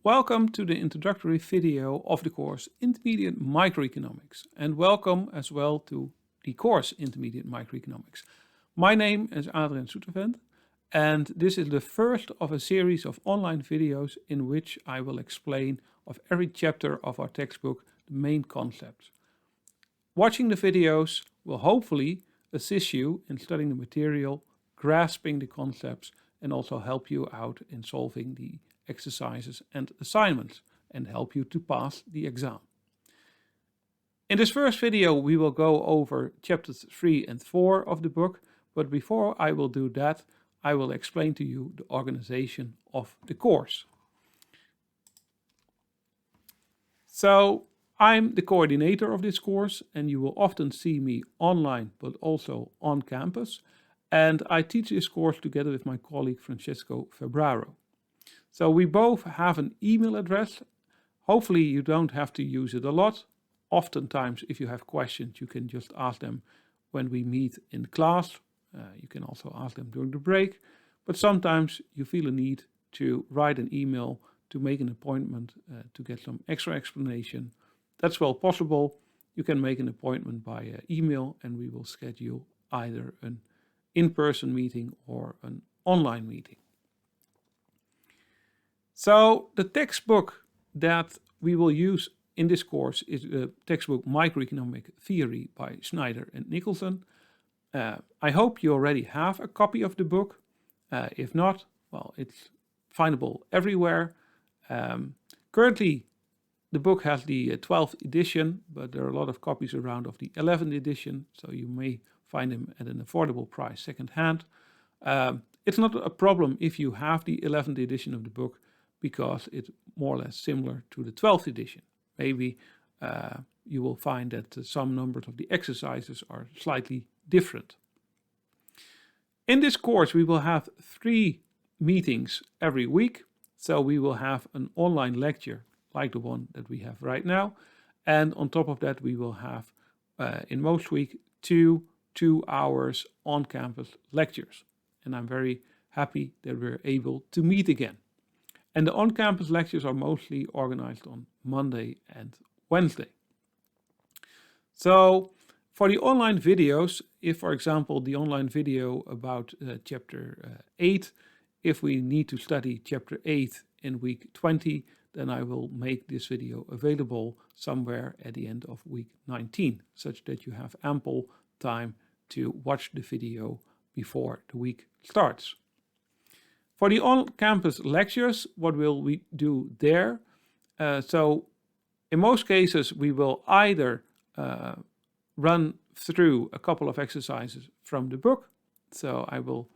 Welcome to the introductory video of the course Intermediate Microeconomics, and welcome as well to the course Intermediate Microeconomics. My name is Adriaan Soetervent, and this is the first of a series of online videos in which I will explain of every chapter of our textbook the main concepts. Watching the videos will hopefully assist you in studying the material, grasping the concepts, and also help you out in solving the exercises and assignments and help you to pass the exam. In this first video we will go over chapters 3 and 4 of the book, but before I will do that I will explain to you the organization of the course. So I'm the coordinator of this course and you will often see me online but also on campus, and I teach this course together with my colleague Francesco Febraro. So we both have an email address. Hopefully you don't have to use it a lot. Oftentimes if you have questions you can just ask them when we meet in class. You can also ask them during the break, but sometimes you feel a need to write an email to make an appointment to get some extra explanation. That's well possible. You can make an appointment by email and we will schedule either an in-person meeting or an online meeting. So the textbook that we will use in this course is the textbook Microeconomic Theory by Schneider and Nicholson. I hope you already have a copy of the book. If not, well, it's findable everywhere. Currently, the book has the 12th edition, but there are a lot of copies around of the 11th edition, so you may find them at an affordable price second-hand. It's not a problem if you have the 11th edition of the book, because it's more or less similar to the 12th edition. Maybe you will find that some numbers of the exercises are slightly different. In this course we will have 3 meetings every week. So we will have an online lecture like the one that we have right now. And on top of that we will have in most weeks 2 hours on-campus lectures. And I'm very happy that we're able to meet again. And the on-campus lectures are mostly organized on Monday and Wednesday. So for the online videos, if for example the online video about chapter 8, if we need to study chapter 8 in week 20, then I will make this video available somewhere at the end of week 19, such that you have ample time to watch the video before the week starts. For the on-campus lectures, what will we do there? So in most cases we will either run through a couple of exercises from the book. So I will,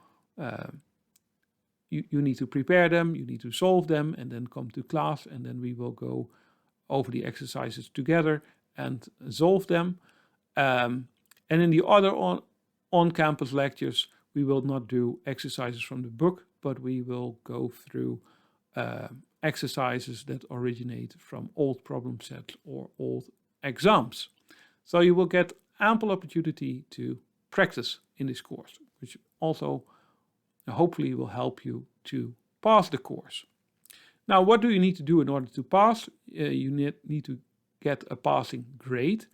you need to prepare them, you need to solve them and then come to class, and then we will go over the exercises together and solve them. And in the other on-campus lectures we will not do exercises from the book, but we will go through exercises that originate from old problem sets or old exams. So you will get ample opportunity to practice in this course, which also hopefully will help you to pass the course. Now, what do you need to do in order to pass? You need to get a passing grade,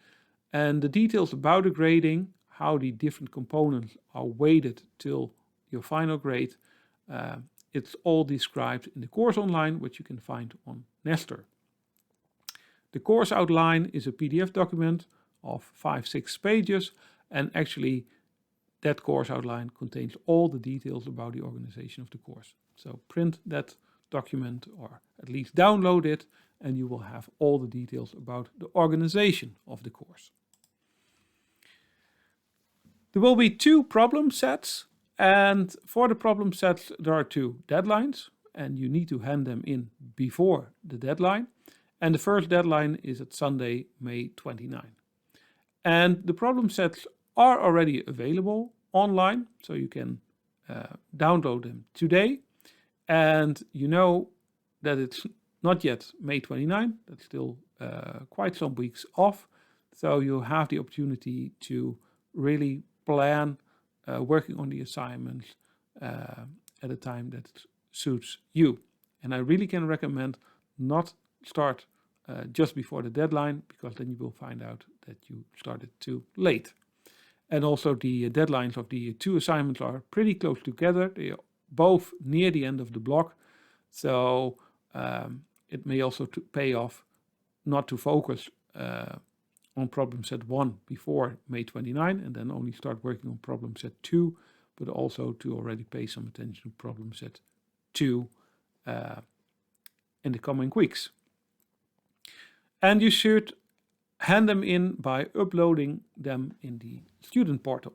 and the details about the grading, how the different components are weighted till your final grade, it's all described in the course online, which you can find on Nestor. The course outline is a PDF document of 5-6 pages, and actually that course outline contains all the details about the organization of the course. So print that document or at least download it and you will have all the details about the organization of the course. There will be 2 problem sets, and for the problem sets there are 2 deadlines and you need to hand them in before the deadline. And the first deadline is at Sunday, May 29. And the problem sets are already available online, so you can download them today. And you know that it's not yet May 29, that's still quite some weeks off. So you have the opportunity to really plan working on the assignments at a time that suits you. And I really can recommend not start just before the deadline, because then you will find out that you started too late. And also the deadlines of the two assignments are pretty close together. They are both near the end of the block. So it may also pay off not to focus on problem set 1 before May 29 and then only start working on problem set 2, but also to already pay some attention to problem set 2 in the coming weeks. And you should hand them in by uploading them in the student portal.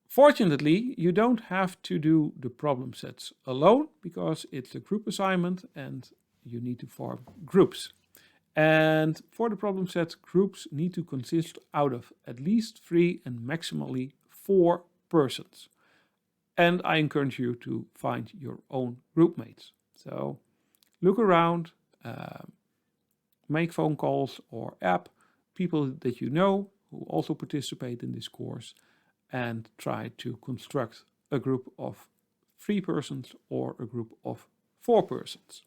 Fortunately, you don't have to do the problem sets alone, because it's a group assignment and you need to form groups. And for the problem sets, groups need to consist out of at least 3 and maximally 4 persons. And I encourage you to find your own group mates. So look around, make phone calls or app people that you know who also participate in this course, and try to construct a group of 3 persons or a group of 4 persons.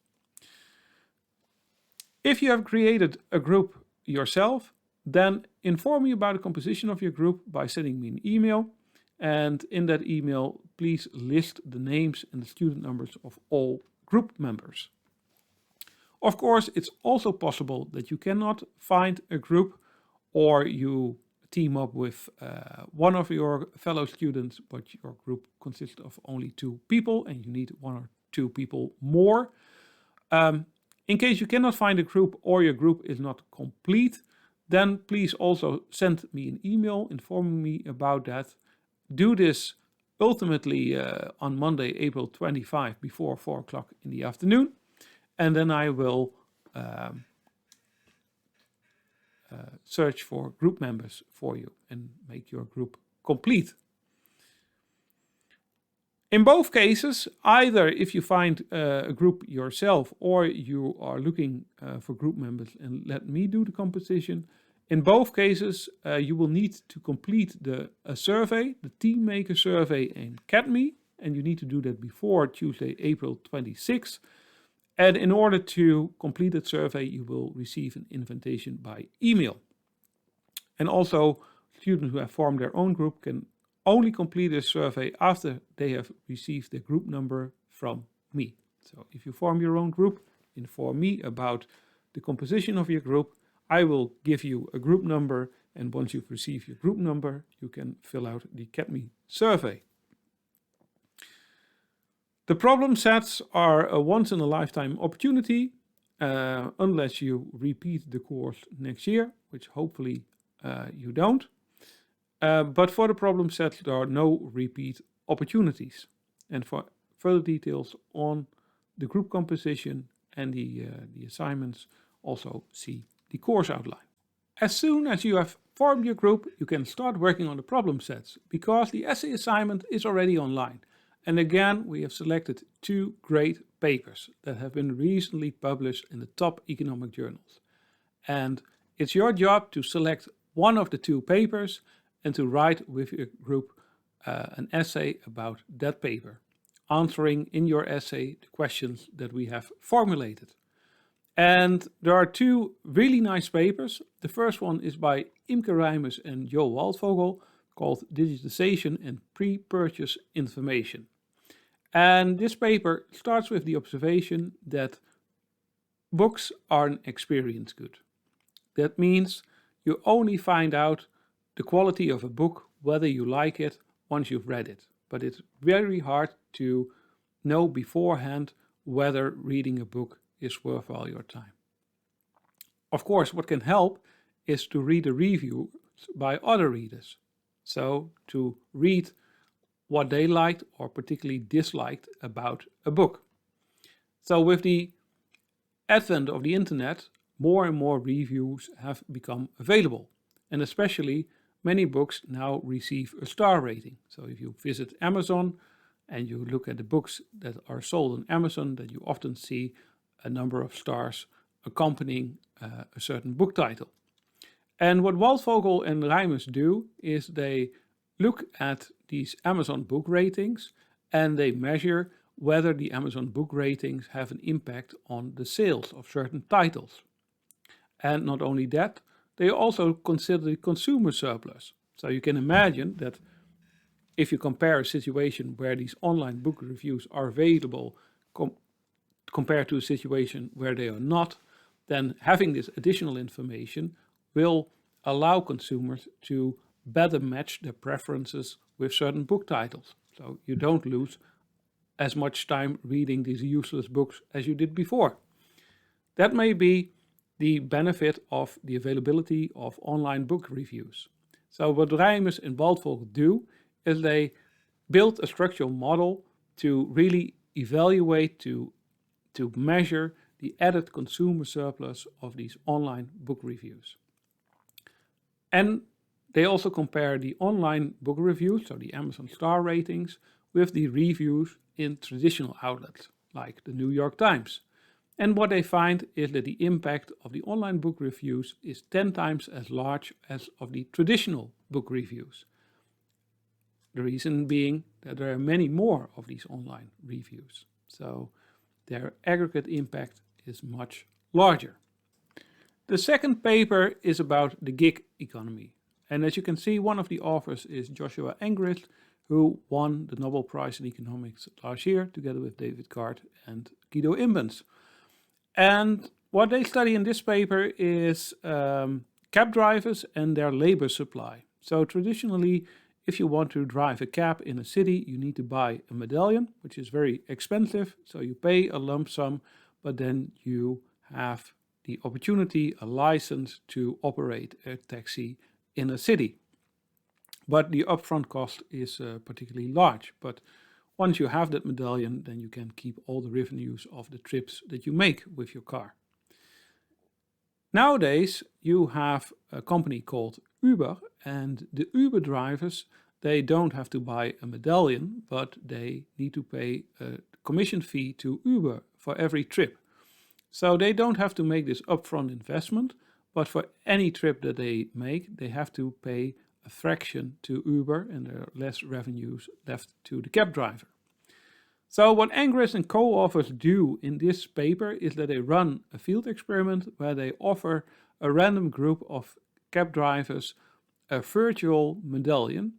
If you have created a group yourself, then inform me about the composition of your group by sending me an email. And in that email, please list the names and the student numbers of all group members. Of course, it's also possible that you cannot find a group, or you team up with one of your fellow students, but your group consists of only 2 people and you need 1 or 2 people more. In case you cannot find a group or your group is not complete, then please also send me an email informing me about that. Do this ultimately on Monday, April 25 before 4 o'clock in the afternoon. And then I will search for group members for you and make your group complete. In both cases, either if you find a group yourself or you are looking for group members and let me do the composition, in both cases you will need to complete a survey, the Team Maker survey in Academy, and you need to do that before Tuesday, April 26th. And in order to complete that survey, you will receive an invitation by email. And also, students who have formed their own group can only complete this survey after they have received their group number from me. So if you form your own group, inform me about the composition of your group. I will give you a group number, and once you've received your group number, you can fill out the Academy survey. The problem sets are a once-in-a-lifetime opportunity, unless you repeat the course next year, which hopefully you don't. But for the problem sets, there are no repeat opportunities. And for further details on the group composition and the assignments, also see the course outline. As soon as you have formed your group, you can start working on the problem sets, because the essay assignment is already online. And again, we have selected 2 great papers that have been recently published in the top economic journals. And it's your job to select one of the 2 papers and to write with your group an essay about that paper, answering in your essay the questions that we have formulated. And there are 2 really nice papers. The first one is by Imke Rijmers and Jo Waldvogel, called Digitization and Pre-Purchase Information. And this paper starts with the observation that books are an experience good. That means you only find out the quality of a book, whether you like it, once you've read it. But it's very hard to know beforehand whether reading a book is worthwhile your time. Of course, what can help is to read the reviews by other readers. So to read what they liked or particularly disliked about a book. So with the advent of the internet, more and more reviews have become available. And especially many books now receive a star rating. So if you visit Amazon and you look at the books that are sold on Amazon, that you often see a number of stars accompanying a certain book title. And what Waldvogel and Rijmers do is they look at these Amazon book ratings and they measure whether the Amazon book ratings have an impact on the sales of certain titles. And not only that, they also consider the consumer surplus. So you can imagine that if you compare a situation where these online book reviews are available compared to a situation where they are not, then having this additional information will allow consumers to better match their preferences with certain book titles. So you don't lose as much time reading these useless books as you did before. That may be the benefit of the availability of online book reviews. So what Rijmers and Baltvolk do is they build a structural model to really evaluate, to measure the added consumer surplus of these online book reviews. And they also compare the online book reviews, so the Amazon star ratings, with the reviews in traditional outlets, like the New York Times. And what they find is that the impact of the online book reviews is 10 times as large as of the traditional book reviews. The reason being that there are many more of these online reviews. So their aggregate impact is much larger. The second paper is about the gig economy. And as you can see, one of the authors is Joshua Angrist, who won the Nobel Prize in Economics last year, together with David Card and Guido Imbens. And what they study in this paper is cab drivers and their labor supply. So traditionally, if you want to drive a cab in a city, you need to buy a medallion, which is very expensive. So you pay a lump sum, but then you have the opportunity, a license to operate a taxi in a city. But the upfront cost is particularly large. But once you have that medallion, then you can keep all the revenues of the trips that you make with your car. Nowadays, you have a company called Uber, and the Uber drivers, they don't have to buy a medallion, but they need to pay a commission fee to Uber for every trip. So they don't have to make this upfront investment, but for any trip that they make, they have to pay a fraction to Uber, and there are less revenues left to the cab driver. So what Angrist and co-authors do in this paper is that they run a field experiment where they offer a random group of cab drivers a virtual medallion.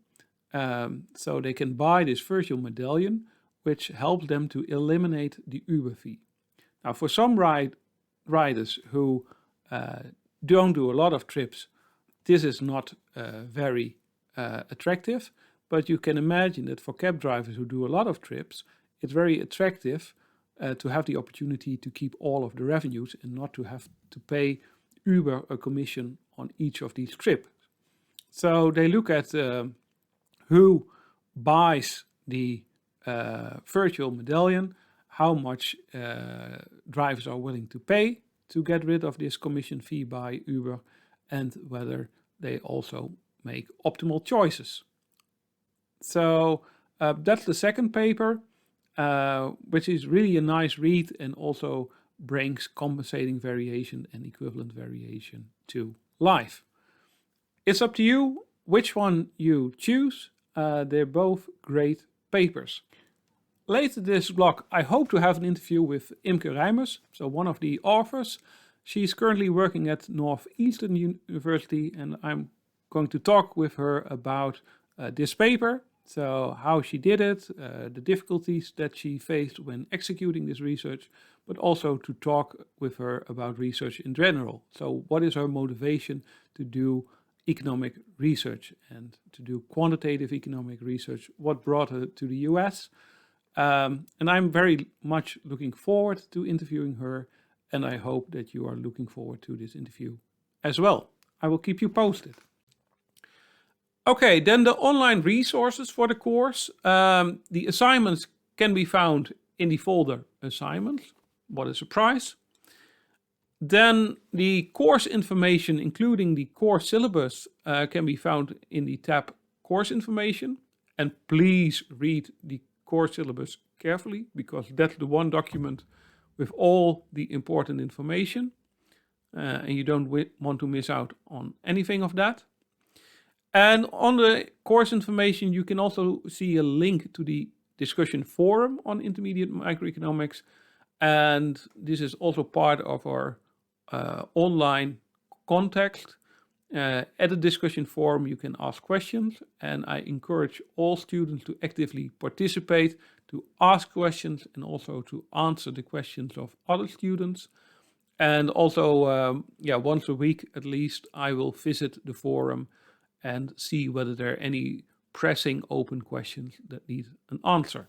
So they can buy this virtual medallion, which helps them to eliminate the Uber fee. Now, for some riders who don't do a lot of trips, this is not very attractive, but you can imagine that for cab drivers who do a lot of trips, it's very attractive to have the opportunity to keep all of the revenues and not to have to pay Uber a commission on each of these trips. So they look at who buys the virtual medallion, how much drivers are willing to pay to get rid of this commission fee by Uber, and whether they also make optimal choices. So that's the second paper, which is really a nice read and also brings compensating variation and equivalent variation to life. It's up to you which one you choose. They're both great papers. Later this block, I hope to have an interview with Imke Rijmers, so one of the authors. She's currently working at Northeastern University, and I'm going to talk with her about this paper, so how she did it, the difficulties that she faced when executing this research, but also to talk with her about research in general. So what is her motivation to do economic research and to do quantitative economic research? What brought her to the US? And I'm very much looking forward to interviewing her, and I hope that you are looking forward to this interview as well. I will keep you posted. Okay, then the online resources for the course. The assignments can be found in the folder Assignments. What a surprise. Then the course information, including the course syllabus, can be found in the tab Course Information. And please read the course syllabus carefully, because that's the one document with all the important information. And you don't want to miss out on anything of that. And on the course information, you can also see a link to the discussion forum on intermediate microeconomics, and this is also part of our online context. At the discussion forum, you can ask questions, and I encourage all students to actively participate, to ask questions, and also to answer the questions of other students. And also, once a week at least, I will visit the forum and see whether there are any pressing open questions that need an answer.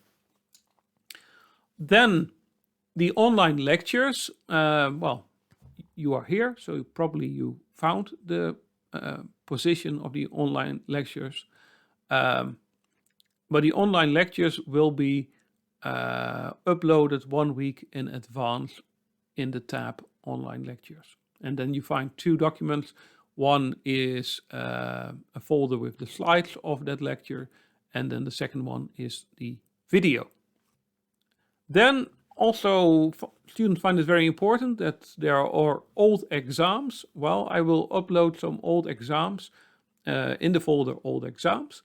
Then the online lectures, you are here, so probably you found the position of the online lectures. But the online lectures will be uploaded 1 week in advance in the tab online lectures. And then you find 2 documents. One is a folder with the slides of that lecture, and then the second one is the video. Then also students find it very important that there are old exams. Well, I will upload some old exams in the folder old exams.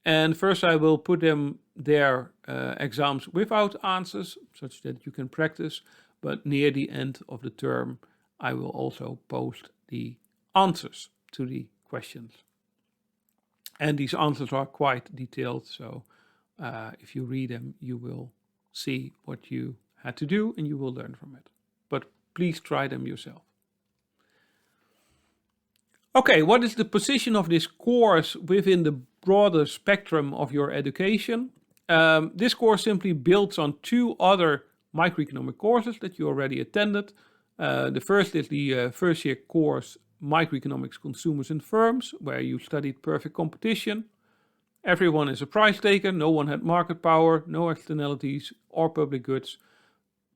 And first I will put them there, exams without answers, such that you can practice. But near the end of the term, I will also post the answers to the questions. And these answers are quite detailed, so if you read them, you will see what you had to do and you will learn from it. But please try them yourself. Okay, what is the position of this course within the broader spectrum of your education? This course simply builds on 2 other microeconomic courses that you already attended. The first is the first year course, Microeconomics Consumers and Firms, where you studied perfect competition. Everyone is a price taker, no one had market power, no externalities or public goods.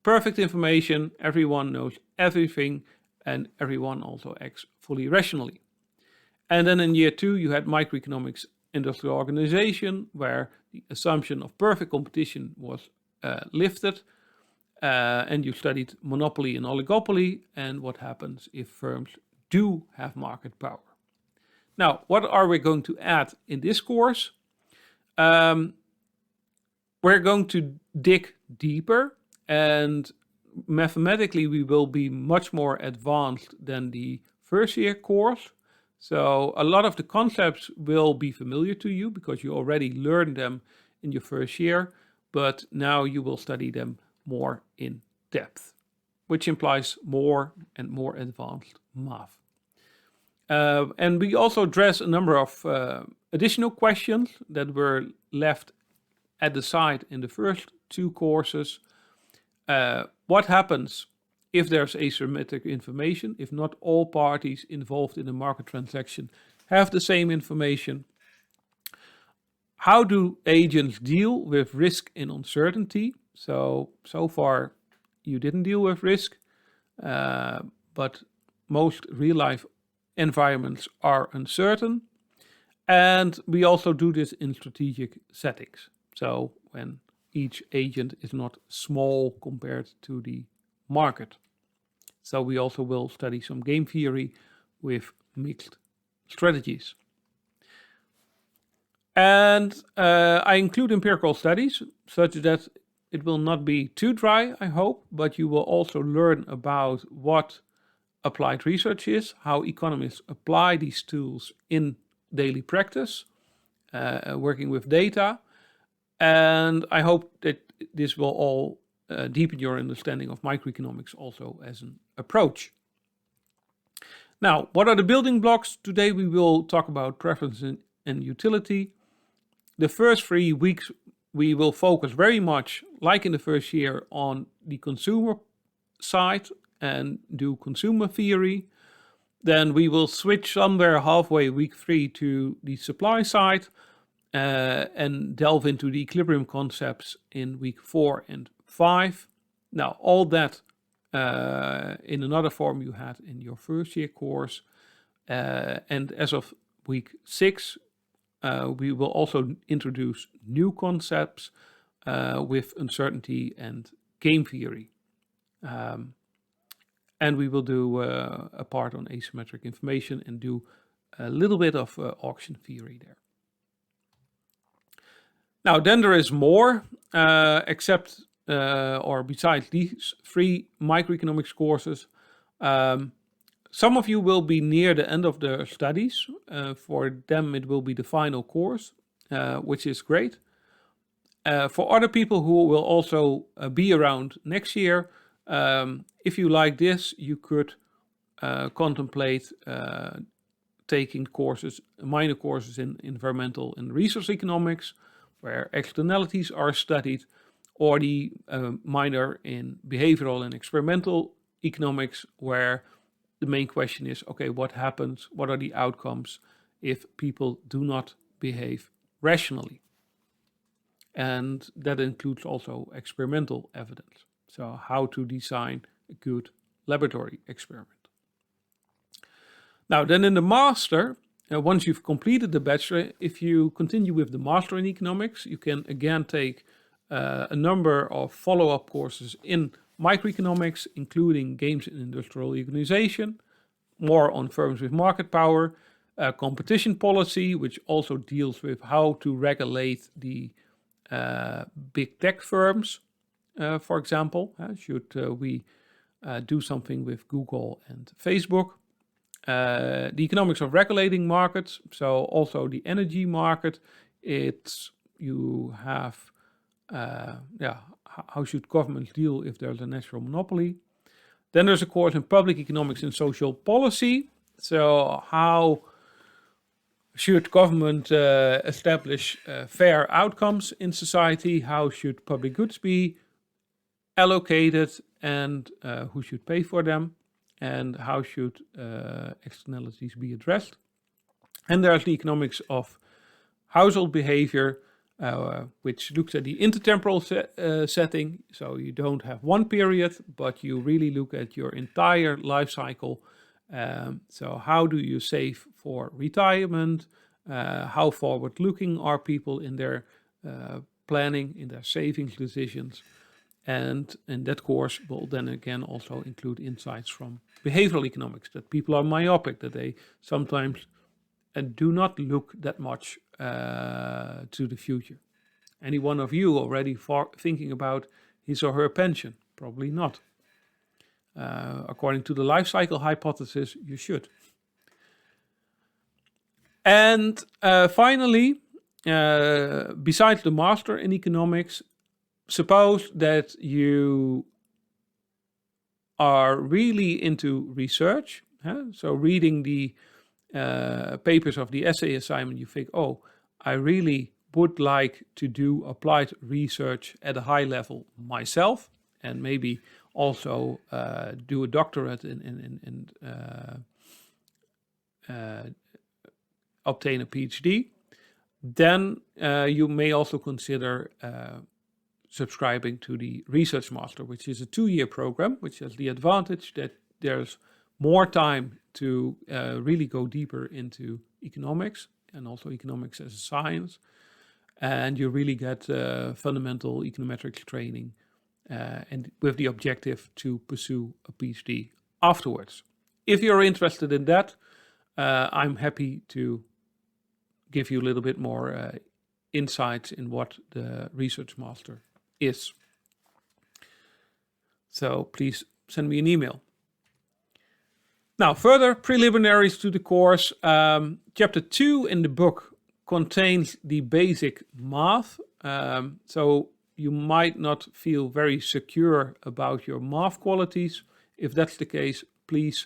Perfect information, everyone knows everything, and everyone also acts fully rationally. And then in year 2, you had Microeconomics Industrial Organization, where the assumption of perfect competition was lifted, and you studied monopoly and oligopoly, and what happens if firms do have market power. Now, what are we going to add in this course? We're going to dig deeper, and mathematically we will be much more advanced than the first year course. So a lot of the concepts will be familiar to you because you already learned them in your first year, but now you will study them more in depth, which implies more and more advanced math. And we also address a number of additional questions that were left at the side in the first 2 courses. What happens if there's asymmetric information, if not all parties involved in a market transaction have the same information? How do agents deal with risk and uncertainty? So far you didn't deal with risk, but most real-life environments are uncertain. And we also do this in strategic settings. So when each agent is not small compared to the market. So we also will study some game theory with mixed strategies. And I include empirical studies such that it will not be too dry, I hope, but you will also learn about what applied research is, how economists apply these tools in daily practice, working with data. And I hope that this will all deepen your understanding of microeconomics also as an approach. Now, what are the building blocks? Today we will talk about preference and utility. The first 3 weeks we will focus very much, like in the first year, on the consumer side and do consumer theory. Then we will switch somewhere halfway week 3 to the supply side and delve into the equilibrium concepts in week 4 and 5. Now, all that in another form you had in your first year course. And as of week 6, we will also introduce new concepts with uncertainty and game theory. And we will do a part on asymmetric information and do a little bit of auction theory there. Now, then there is more, except or besides these 3 microeconomics courses. Some of you will be near the end of their studies. For them, it will be the final course, which is great. For other people who will also be around next year, if you like this, you could contemplate taking courses, minor courses in environmental and resource economics, where externalities are studied, or the minor in behavioral and experimental economics, where the main question is, okay, what happens, what are the outcomes if people do not behave rationally? And that includes also experimental evidence. So how to design a good laboratory experiment. Now, then in the master, once you've completed the bachelor, if you continue with the master in economics, you can again take a number of follow-up courses in microeconomics, including games in industrial organization, more on firms with market power, competition policy, which also deals with how to regulate the big tech firms, for example. Should we do something with Google and Facebook? The economics of regulating markets, so also the energy market. You have, how should governments deal if there's a natural monopoly? Then there's a course in public economics and social policy. So how should government establish fair outcomes in society? How should public goods be allocated, and who should pay for them? And how should externalities be addressed? And there's the economics of household behavior, which looks at the intertemporal setting. So you don't have one period, but you really look at your entire life cycle. So how do you save for retirement? How forward-looking are people in their planning, in their savings decisions? And in that course will then again also include insights from behavioral economics, that people are myopic, that they sometimes do not look that much to the future. Any one of you already thinking about his or her pension? Probably not. According to the life cycle hypothesis, you should. And finally, besides the master in economics, suppose that you are really into research. So reading the papers of the essay assignment, you think, oh, I really would like to do applied research at a high level myself, and maybe also do a doctorate and obtain a PhD. Then you may also consider subscribing to the Research Master, which is a 2-year program, which has the advantage that there's more time to really go deeper into economics, and also economics as a science. And you really get fundamental econometrics training, and with the objective to pursue a PhD afterwards. If you're interested in that, I'm happy to give you a little bit more insights in what the Research Master is. So please send me an email. Now, further preliminaries to the course. Chapter 2 in the book contains the basic math. So you might not feel very secure about your math qualities. If that's the case, please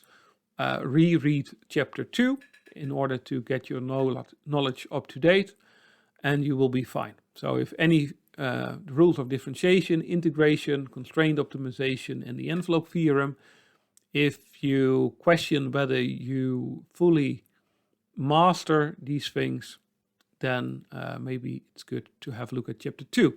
reread chapter 2 in order to get your knowledge up to date, and you will be fine. So if any the rules of differentiation, integration, constraint optimization, and the envelope theorem, if you question whether you fully master these things, then maybe it's good to have a look at chapter 2.